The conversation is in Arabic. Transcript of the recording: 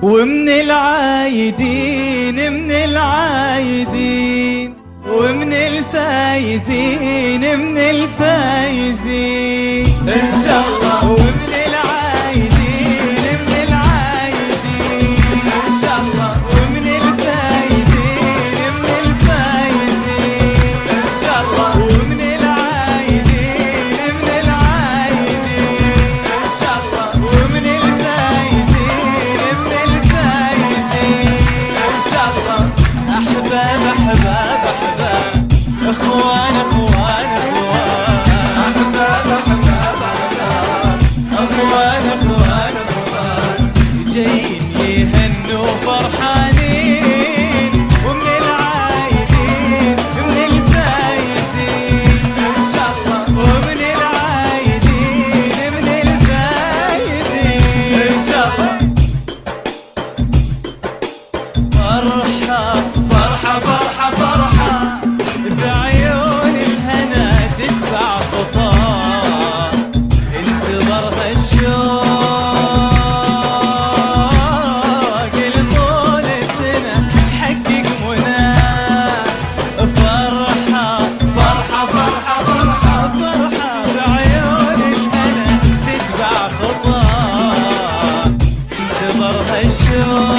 ومن العايدين من العايدين، ومن الفايزين من الفايزين إن شاء الله. ومن العايدين من العايدين إن شاء الله، ومن الفايزين من الفايزين إن شاء الله، ومن العايدين من العايدين إن شاء الله، ومن الفايزين من الفايزين إن شاء الله. أحباب أحباب أحباب، إخوان إخوان إخوان، أحباب أحباب أحباب، إخوان إخوان إخوان، جايين يهنوا فرحانين، ومن العايدين من الفايزين إن شاء الله، ومن العايدين من الفايزين إن شاء الله. فرحة فرحة فرحة فرحة، بعيون الهنا تدفع خطاه، انتظرها الشوق لطول السنة حقق مناه. فرحة فرحة فرحة فرحة فرحة، بعيون الهنا تدفع خطاه، انتظرها الشوق